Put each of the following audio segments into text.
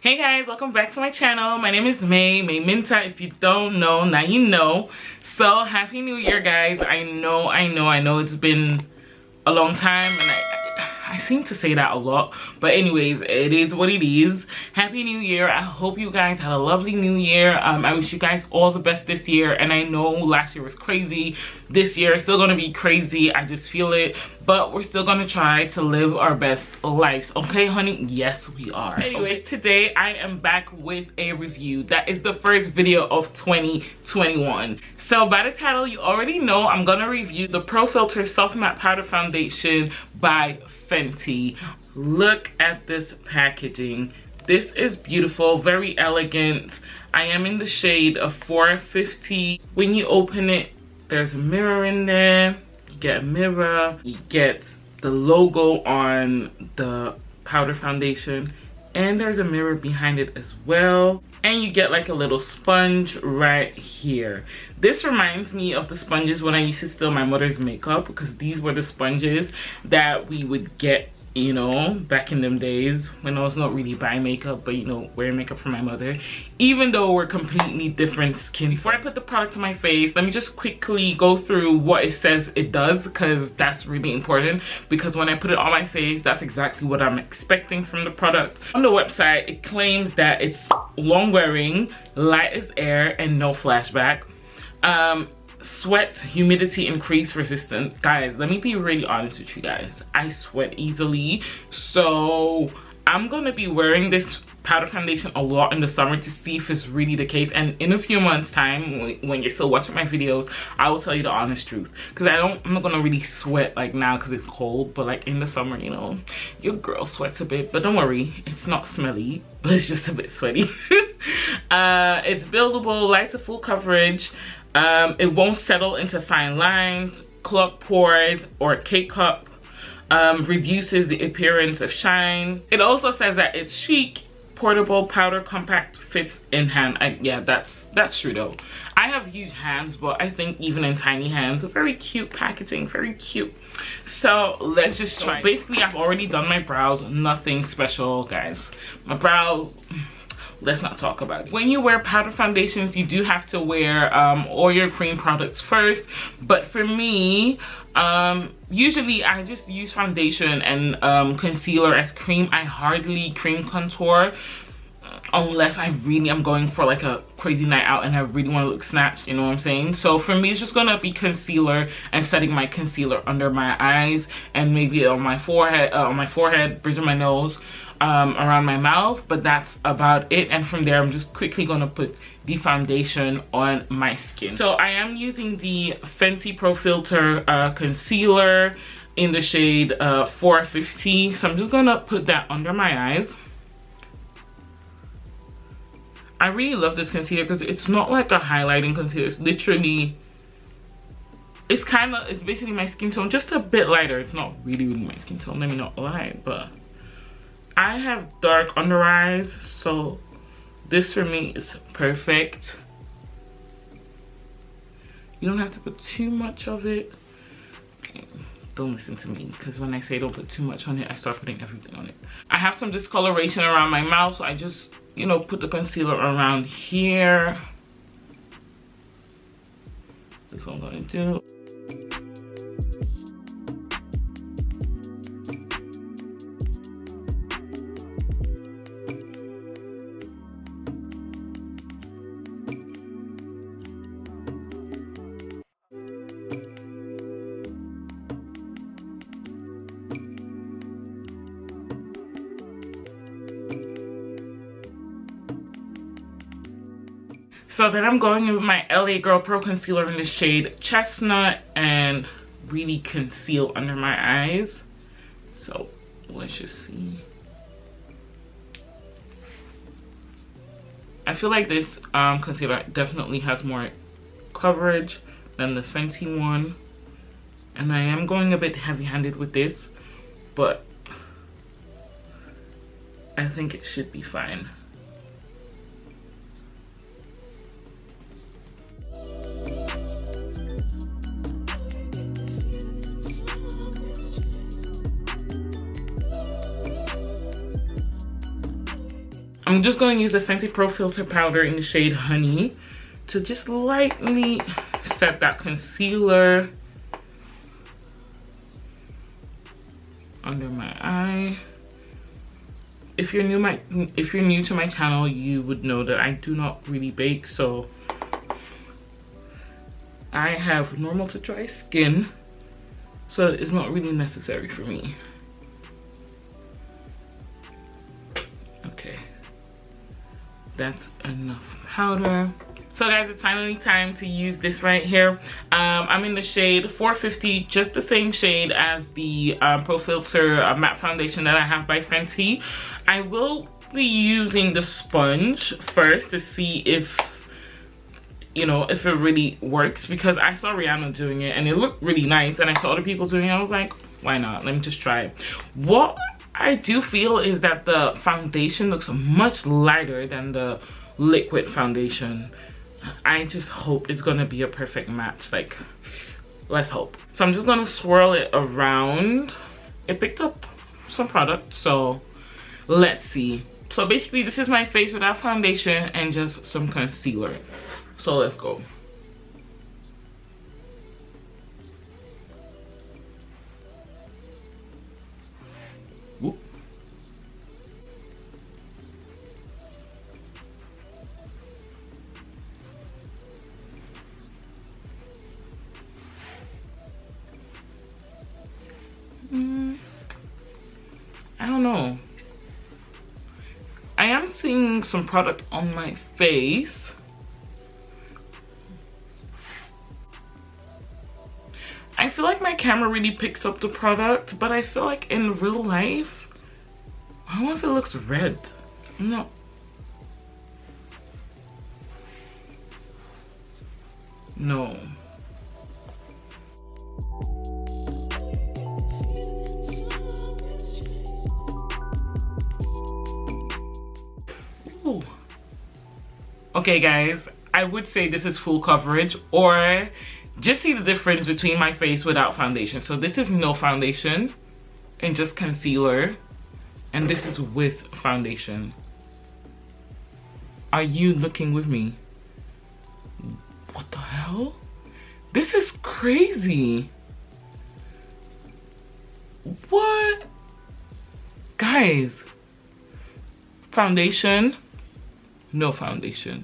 Hey guys, welcome back to my channel. My name is May Minta. If you don't know, now you know. So happy new year, guys. I know it's been a long time, and I seem to say that a lot, but anyways, it is what it is. Happy new year. I hope you guys had a lovely new year. I wish you guys all the best this year, and I know last year was crazy. This year is still gonna be crazy. I just feel it, but we're still gonna try to live our best lives, okay honey? Yes, we are. Anyways, today I am back with a review. That is the first video of 2021. So by the title, you already know I'm gonna review the Pro Filter Soft Matte Powder Foundation by Fenty. Look at this packaging. This is beautiful, very elegant. I am in the shade of 450. When you open it, there's a mirror in there. You get a mirror, you get the logo on the powder foundation, and there's a mirror behind it as well. And you get like a little sponge right here. This reminds me of the sponges when I used to steal my mother's makeup, because these were the sponges that we would get, you know, back in them days when I was not really buying makeup, but you know, wearing makeup for my mother, even though we're completely different skin. Before I put the product on my face, let me just quickly go through what it says it does, because that's really important, because when I put it on my face, that's exactly what I'm expecting from the product. On the website, it claims that it's long wearing, light as air, and no flashback. Sweat, humidity, and crease resistant. Guys, let me be really honest with you guys. I sweat easily, so I'm gonna be wearing this powder foundation a lot in the summer to see if it's really the case. And in a few months time, when you're still watching my videos, I will tell you the honest truth, because I'm not gonna really sweat like now because it's cold, but like in the summer, you know, your girl sweats a bit. But don't worry, it's not smelly, but it's just a bit sweaty. It's buildable, light to full coverage. It won't settle into fine lines, clog pores, or K-cup. Reduces the appearance of shine. It also says that it's chic, portable, powder, compact, fits in hand. Yeah, that's true though. I have huge hands, but I think even in tiny hands, very cute packaging, very cute. So let's just try. So basically, I've already done my brows. Nothing special, guys. My brows, let's not talk about it. When you wear powder foundations, you do have to wear all your cream products first, but for me, usually I just use foundation and concealer as cream. I hardly cream contour unless I really am going for like a crazy night out and I really want to look snatched, you know what I'm saying? So for me, it's just gonna be concealer and setting my concealer under my eyes and maybe on my forehead, bridge of my nose, around my mouth, but that's about it. And from there, I'm just quickly gonna put the foundation on my skin. So I am using the Fenty Pro Filter concealer in the shade 450. So I'm just gonna put that under my eyes. I really love this concealer because it's not like a highlighting concealer. It's literally, it's basically my skin tone, just a bit lighter. It's not really my skin tone, let me not lie, but I have dark under eyes, so this for me is perfect. You don't have to put too much of it. Okay, don't listen to me, because when I say don't put too much on it, I start putting everything on it. I have some discoloration around my mouth, so I just, you know, put the concealer around here. That's what I'm gonna do. So then I'm going in with my LA Girl Pro Concealer in the shade Chestnut and really conceal under my eyes. So let's just see. I feel like this concealer definitely has more coverage than the Fenty one. And I am going a bit heavy-handed with this, but I think it should be fine. I'm I'm just going to use the Fenty Pro Filter Powder in the shade Honey to just lightly set that concealer under my eye. If you're new to my channel, you would know that I do not really bake, so I have normal to dry skin, so it's not really necessary for me. Okay, that's enough powder. So guys, it's finally time to use this right here. I'm in the shade 450, just the same shade as the Pro Filter matte foundation that I have by Fenty. I will be using the sponge first to see if, you know, if it really works, because I saw Rihanna doing it and it looked really nice, and I saw other people doing it. I was like, why not? Let me just try it. What I do feel is that the foundation looks much lighter than the liquid foundation. I just hope it's gonna be a perfect match. Like, let's hope. So I'm just gonna swirl it around. It picked up some product, so let's see. So basically this is my face without foundation and just some concealer. So let's go. Whoop. I don't know. I am seeing some product on my face. I feel like my camera really picks up the product, but I feel like in real life, I don't know if it looks red. No. No. Ooh. Okay guys, I would say this is full coverage, or just see the difference between my face without foundation. So this is no foundation and just concealer, and this is with foundation. Are you looking with me? What the hell? This is crazy. What? Guys, foundation, no foundation.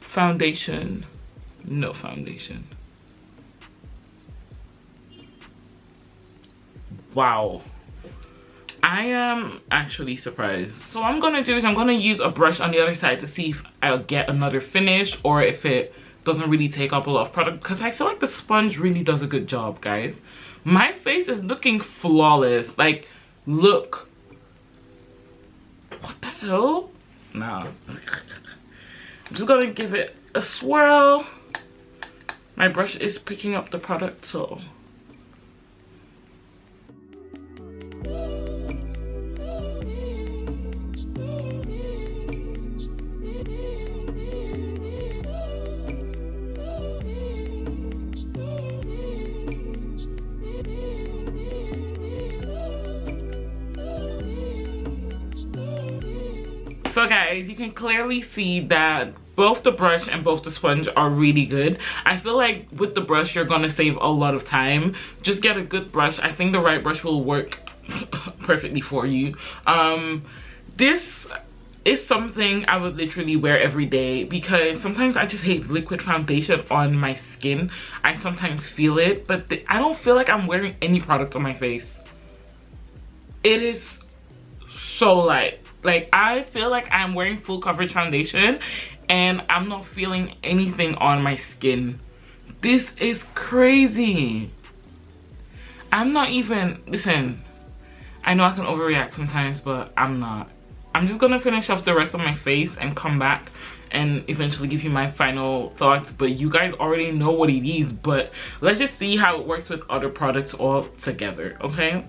Foundation, no foundation. Wow. I am actually surprised. So what I'm gonna do is I'm gonna use a brush on the other side to see if I'll get another finish or if it doesn't really take up a lot of product, because I feel like the sponge really does a good job, guys. My face is looking flawless. Like, look. What the hell? Nah. I'm just gonna give it a swirl. My brush is picking up the product, so. So guys, you can clearly see that both the brush and both the sponge are really good. I feel like with the brush, you're gonna save a lot of time. Just get a good brush. I think the right brush will work perfectly for you. This is something I would literally wear every day, because sometimes I just hate liquid foundation on my skin. I sometimes feel it, but I don't feel like I'm wearing any product on my face. It is so light. Like, I feel like I'm wearing full coverage foundation and I'm not feeling anything on my skin. This is crazy. I'm not even, listen, I know I can overreact sometimes, but I'm not. I'm just gonna finish off the rest of my face and come back and eventually give you my final thoughts, but you guys already know what it is. But let's just see how it works with other products all together, okay?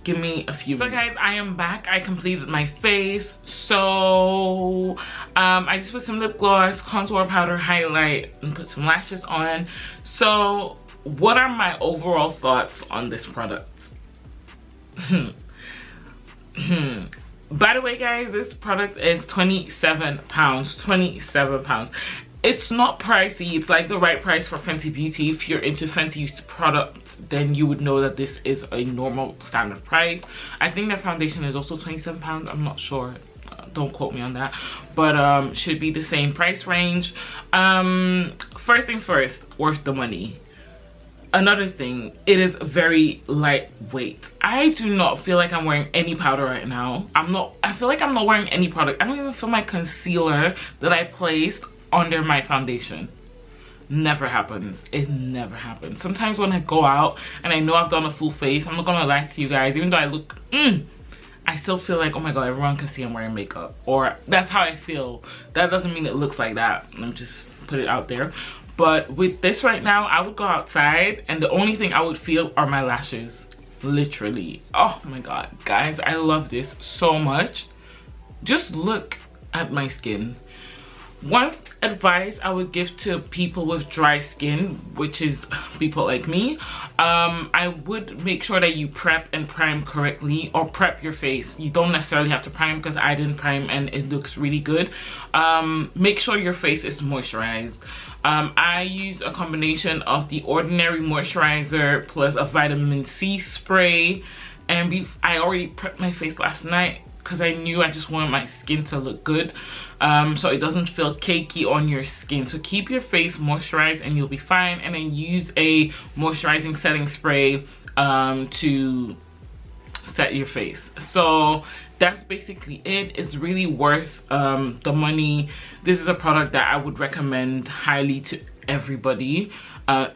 Give me a few minutes. So guys, I am back. I completed my face. So I just put some lip gloss, contour powder, highlight, and put some lashes on. So what are my overall thoughts on this product? By the way, guys, this product is £27. 27 pounds. It's not pricey. It's like the right price for Fenty Beauty. If you're into Fenty's products, then you would know that this is a normal standard price. I think that foundation is also £27. I'm not sure. Don't quote me on that, but should be the same price range. First things first, worth the money. Another thing, it is very lightweight. I do not feel like I'm wearing any powder right now. I feel like I'm not wearing any product. I don't even feel my concealer that I placed under my foundation. Never happens. It never happens. Sometimes when I go out and I know I've done a full face, I'm not gonna lie to you guys, even though I look I still feel like, oh my god, everyone can see I'm wearing makeup, or that's how I feel. That doesn't mean it looks like that. Let me just put it out there. But with this right now, I would go outside and the only thing I would feel are my lashes. Literally. Oh my god, guys, I love this so much. Just look at my skin. One advice I would give to people with dry skin, which is people like me, I would make sure that you prep and prime correctly, or prep your face. You don't necessarily have to prime, because I didn't prime and it looks really good. Make sure your face is moisturized. I use a combination of the Ordinary moisturizer plus a vitamin C spray, and I already prepped my face last night because I knew I just wanted my skin to look good, so it doesn't feel cakey on your skin. So keep your face moisturized and you'll be fine, and then use a moisturizing setting spray to set your face. So that's basically it. It's really worth the money. This is a product that I would recommend highly to everybody,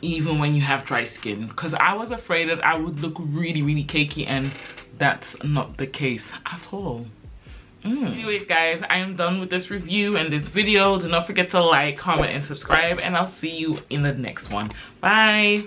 even when you have dry skin, because I was afraid that I would look really cakey, and that's not the case at all. Anyways, guys, I am done with this review and this video. Do not forget to like, comment, and subscribe, and I'll see you in the next one. Bye.